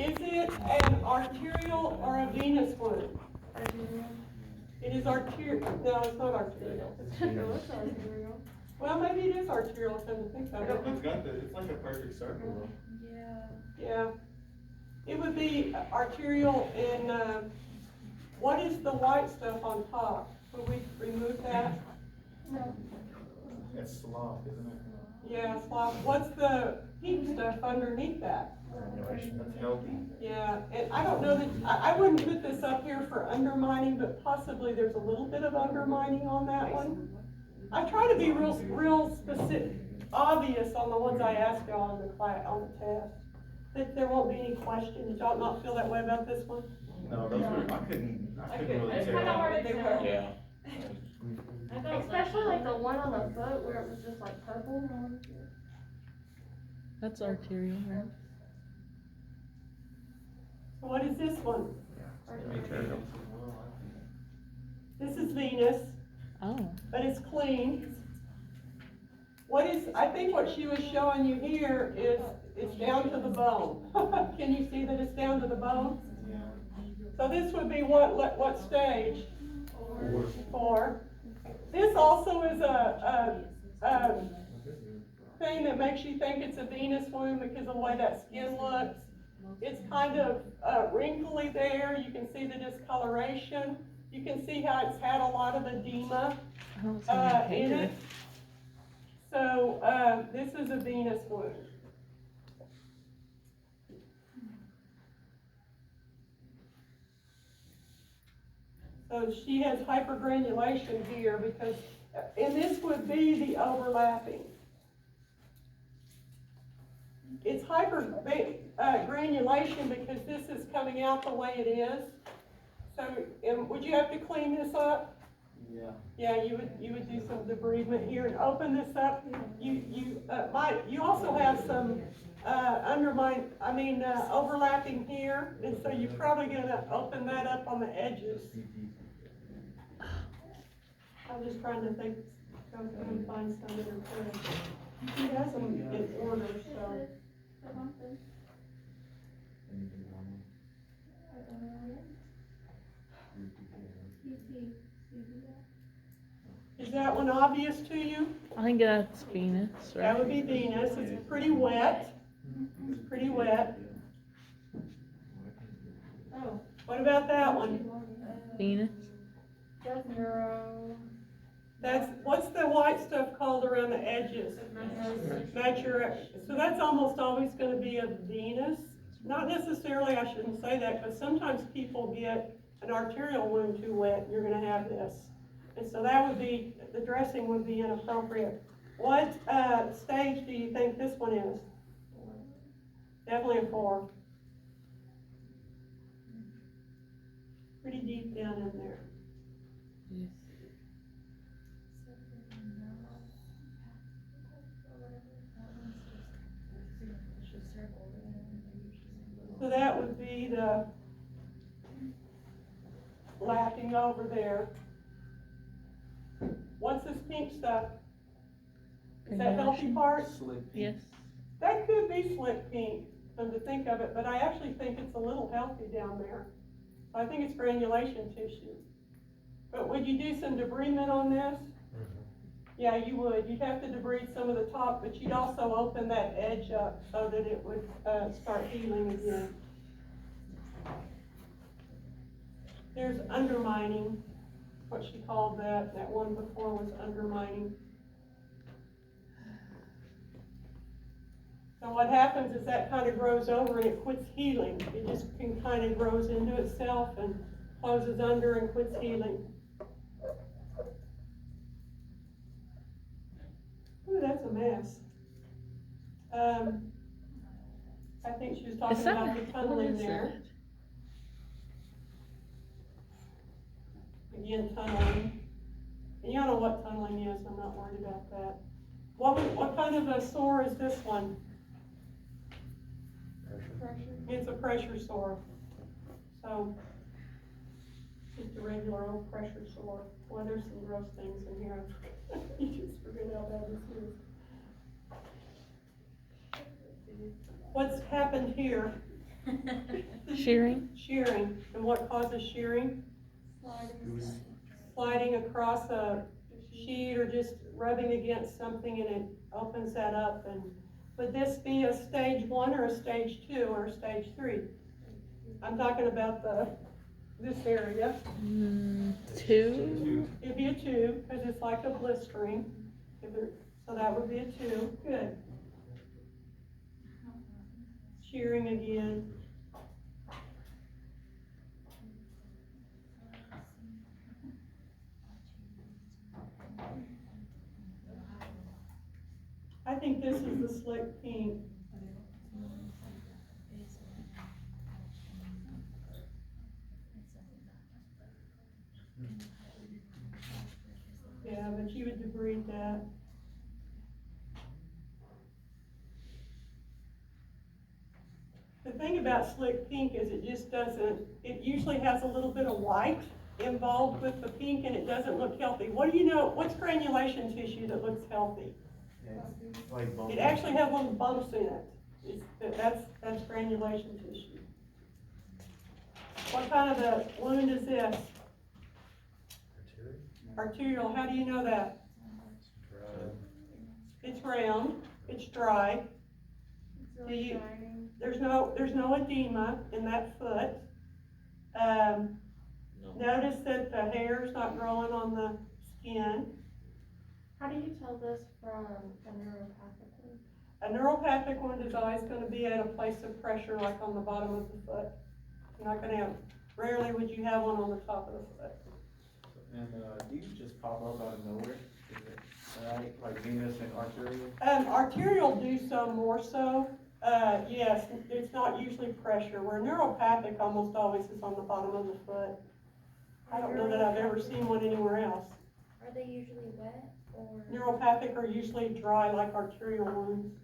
Is it an arterial or a venous wound? It is arterial. No, it's not arterial. Well, maybe it is arterial, come to think of it. It's like a perfect circle though. Yeah. It would be arterial in, what is the white stuff on top? Would we remove that? No. It's slough, isn't it? Yeah, slough. What's the pink stuff underneath that? Granulation, that's healthy. Yeah, and I don't know that, I wouldn't put this up here for undermining, but possibly there's a little bit of undermining on that one. I try to be real specific, obvious on the ones I ask y'all on the class, on the test. That there won't be any question. Did y'all not feel that way about this one? No, those were, I couldn't really It's tell. kinda hard to tell. Yeah. Especially like the one on the foot where it was just like purple. That's arterial, right? So what is this one? Arterial. This is venous, Oh. but it's clean. What is, I think what she was showing you here is, it's down to the bone. Can you see that it's down to the bone? So this would be what stage? 4. This also is a thing that makes you think it's a venous wound because of the way that skin looks. It's kind of wrinkly there. You can see the discoloration. You can see how it's had a lot of edema in it. So this is a venous wound. So she has hypergranulation here because, and this would be the overlapping. It's hypergranulation because this is coming out the way it is. So, would you have to clean this up? Yeah. Yeah, you would do some debridement here and open this up. You also have some overlapping here, and so you're probably gonna open that up on the edges. I'm just trying to think, go through and find some that are good. He has them in order, so. Is that one obvious to you? I think that's venous, right? That would be venous. It's pretty wet. It's pretty wet. Oh. What about that one? Venous. That's neuro. That's, what's the white stuff called around the edges? Maturation. So that's almost always gonna be a venous. Not necessarily, I shouldn't say that, because sometimes people get an arterial wound too wet, you're gonna have this. And so that would be, the dressing would be inappropriate. What stage do you think this one is? Definitely a 4. Pretty deep down in there. Yes. So that would be the lapping over there. What's this pink stuff? Is that healthy part? Yes. That could be slick pink, come to think of it, but I actually think it's a little healthy down there. So I think it's granulation tissue. But would you do some debridement on this? Yeah, you would. You'd have to debride some of the top, but you'd also open that edge up so that it would start healing again. There's undermining, what she called that. That one before was undermining. So what happens is that kind of grows over and it quits healing. It just can kind of grows into itself and closes under and quits healing. Ooh, that's a mess. I think she was talking about the tunneling there. Again, tunneling. And y'all know what tunneling is, I'm not worried about that. What kind of a sore is this one? It's a pressure sore. So, just a regular old pressure sore. Well, there's some gross things in here. You just forget how bad this is. What's happened here? Shearing? Shearing. And what causes shearing? Sliding across a sheet or just rubbing against something and it opens that up. And would this be a stage 1 or a stage 2 or a stage 3? I'm talking about this area. 2? It'd be a 2 because it's like a blistering. So that would be a 2. Good. Shearing again. I think this is the slick pink. Yeah, but you would debride that. The thing about slick pink is it just doesn't, it usually has a little bit of white involved with the pink and it doesn't look healthy. What do you know, what's granulation tissue that looks healthy? Yeah, like bump. It actually has little bumps in it. That's granulation tissue. What kind of a wound is this? Arterial. How do you know that? It's round. It's dry. It's really shiny. There's no edema in that foot. Notice that the hair's not growing on the skin. How do you tell this from a neuropathic one? A neuropathic wound is always going to be at a place of pressure, like on the bottom of the foot. You're not going to have, rarely would you have one on the top of the foot. And do you just pop up out of nowhere? Is it, right, like venous and arterial? Arterial do so more so. Yes, it's not usually pressure, where neuropathic almost always is on the bottom of the foot. I don't know that I've ever seen one anywhere else. Are they usually wet or? Neuropathic are usually dry like arterial wounds.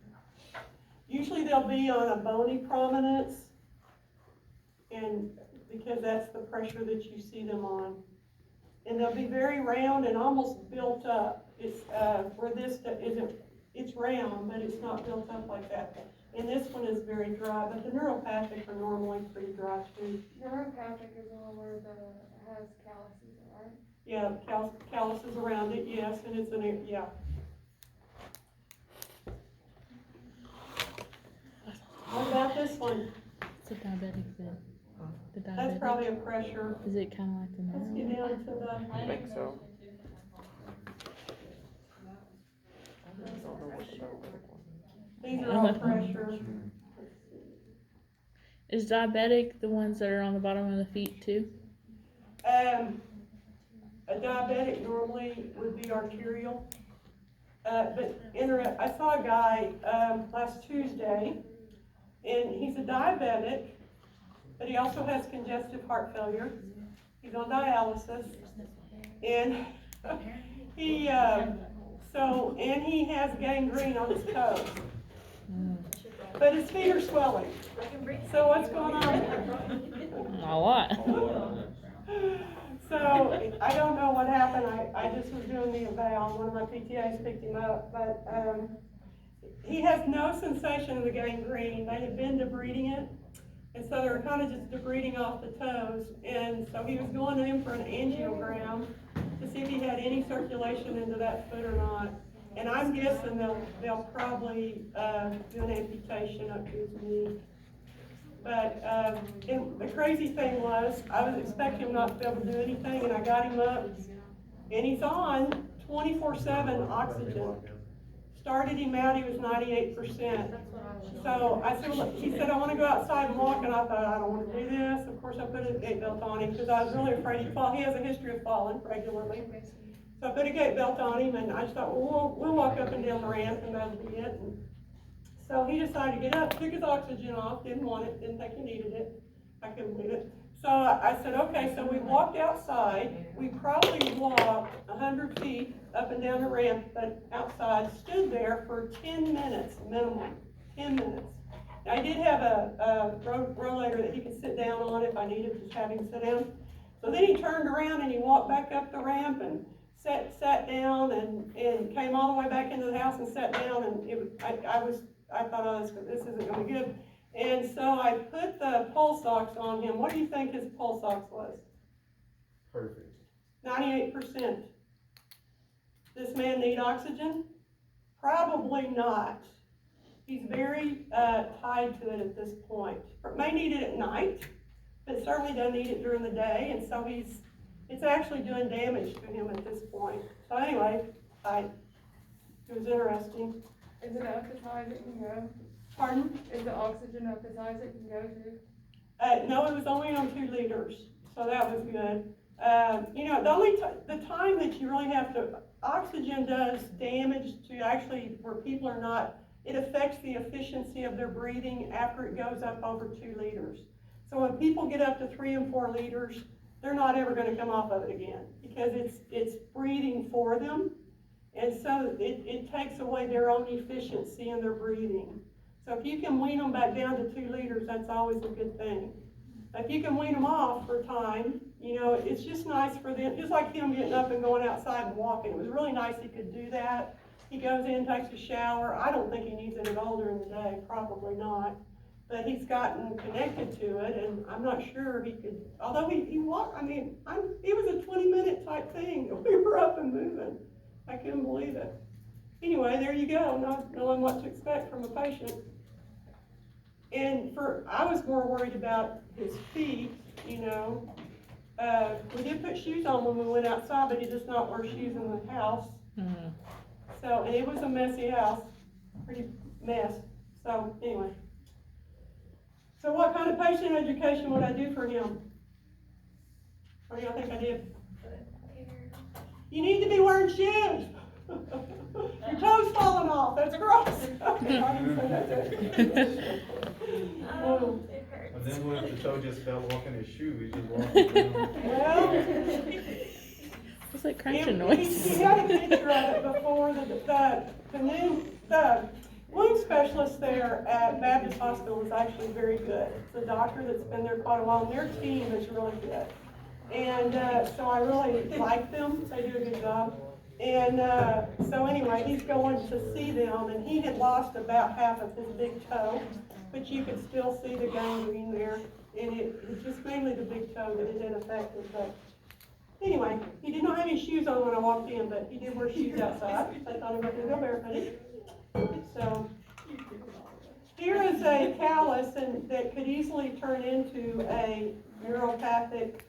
Usually they'll be on a bony prominence, and because that's the pressure that you see them on. And they'll be very round and almost built up. It's where this isn't, it's round, but it's not built up like that. And this one is very dry, but the neuropathic are normally pretty dry too. Neuropathic is the one where has calluses, right? Yeah, calluses around it, yes, and it's an, yeah. What about this one? It's a diabetic then. The diabetic. That's probably a pressure. Is it kind of like the Let's neuro? get down to the, I think so. these are all pressure. Is diabetic the ones that are on the bottom of the feet too? A diabetic normally would be arterial. But I saw a guy, last Tuesday, and he's a diabetic, but he also has congestive heart failure. He's on dialysis, and he has gangrene on his toes. But his feet are swelling. So what's going on? A lot. So I don't know what happened. I just was doing the eval. One of my PTAs picked him up, but he has no sensation of the gangrene. They had been debriding it, and so they were kind of just debriding off the toes. And so he was going in for an angiogram to see if he had any circulation into that foot or not. And I'm guessing they'll probably do an amputation up to his knee. But the crazy thing was, I was expecting him not to be able to do anything, and I got him up, and he's on 24/7 oxygen. Started him out, he was 98%. So I said, well, he said, I want to go outside and walk, and I thought, I don't want to do this. Of course, I put a gait belt on him, because I was really afraid he'd fall. He has a history of falling regularly. So I put a gait belt on him, and I just thought, well, we'll walk up and down the ramp, and that'll be it. And so he decided to get up, took his oxygen off, didn't want it, didn't think he needed it. I couldn't believe it. So I said, okay, so we walked outside. We probably walked 100 feet up and down the ramp, but outside, stood there for 10 minutes minimum, 10 minutes. Now, I did have a rollator that he could sit down on if I needed to have him sit down. So then he turned around and he walked back up the ramp and sat down and came all the way back into the house and sat down, and I thought, oh, this isn't gonna be good. And so I put the pulse ox on him. What do you think his pulse ox was? Perfect. 98%. This man need oxygen? Probably not. He's very tied to it at this point. May need it at night, but certainly doesn't need it during the day, and so it's actually doing damage to him at this point. So anyway, it was interesting. Is it up as high as it can go? Pardon? Is the oxygen up as high as it can go to? No, it was only on 2 liters, so that was good. You know, the time that you really have to, oxygen does damage to actually where people are not, it affects the efficiency of their breathing after it goes up over 2 liters. So when people get up to 3 and 4 liters, they're not ever gonna come off of it again because it's breathing for them. And so it takes away their own efficiency in their breathing. So if you can wean them back down to 2 liters, that's always a good thing. If you can wean them off for time, you know, it's just nice for them, just like him getting up and going outside and walking. It was really nice he could do that. He goes in, takes a shower. I don't think he needs it at all during the day, probably not. But he's gotten connected to it, and I'm not sure he could, although he walked, I mean, it was a 20-minute type thing. We were up and moving. I couldn't believe it. Anyway, there you go, not knowing what to expect from a patient. And I was more worried about his feet, you know. We did put shoes on when we went outside, but he does not wear shoes in the house. Mm-hmm. So, and it was a messy house, pretty mess. So, anyway. So what kind of patient education would I do for him? What do y'all think I did? You need to be wearing shoes. Your toes falling off, that's gross. Okay, I didn't say that to Oh, it hurts. But then what if the toe just fell walking his shoe? He just walked around. Well, It's like crunching noise. he had a picture of it before. The wound specialist there at Baptist Hospital is actually very good. It's a doctor that's been there quite a while, and their team is really good. And so I really like them. They do a good job. And so anyway, he's going to see them, and he had lost about half of his big toe, but you could still see the gangrene there. And it's just mainly the big toe that it had affected. But anyway, he did not have any shoes on when I walked in, but he did wear shoes outside. So I thought he was going to go barefooted. So here is a callus that could easily turn into a neuropathic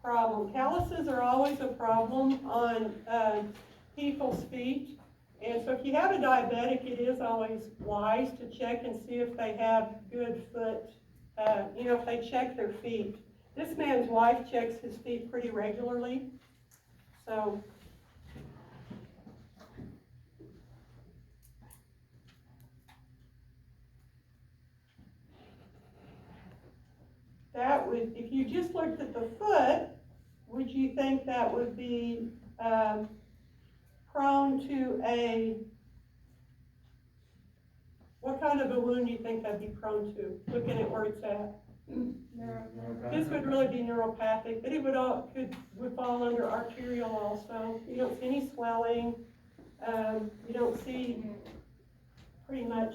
problem. Calluses are always a problem on people's feet. And so if you have a diabetic, it is always wise to check and see if they have good foot, if they check their feet. This man's wife checks his feet pretty regularly. So that would, if you just looked at the foot, would you think that would be prone to what kind of a wound do you think that'd be prone to, looking at where it's at? This would really be neuropathic, but it would fall under arterial also. You don't see any swelling. You don't see pretty much,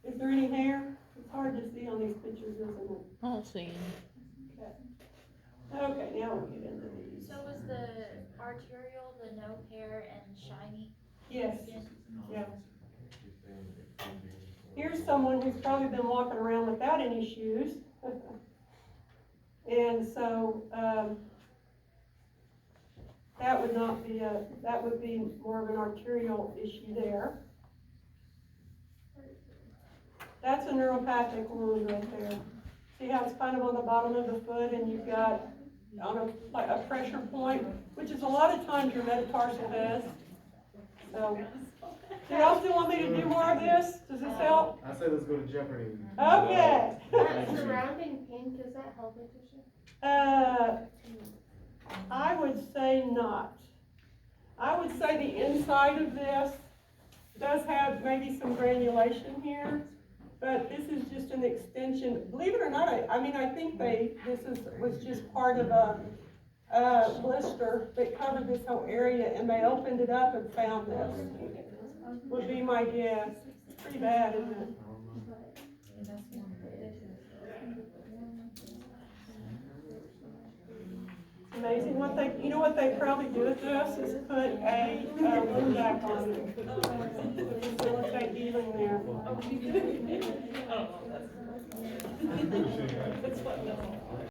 is there any hair? It's hard to see on these pictures, isn't it? I don't see any. Okay, now we'll get into these. So was the arterial, the no hair and shiny Yes, skin? yeah. Here's someone who's probably been walking around without any shoes. And so, that would be more of an arterial issue there. That's a neuropathic wound right there. See how it's kind of on the bottom of the foot, and you've got on a pressure point, which is a lot of times your metatarsal does. So, do y'all still want me to do more of this? Does this help? I said let's go to Jeopardy. Okay. That surrounding pink, does that help the tissue? I would say not. I would say the inside of this does have maybe some granulation here, but this is just an extension. Believe it or not, I think was just part of a blister that covered this whole area, and they opened it up and found this. Would be my guess. Pretty bad, isn't it? amazing what they, you know what they probably do with this is put a Lindac on it to facilitate healing there. I don't know, that's.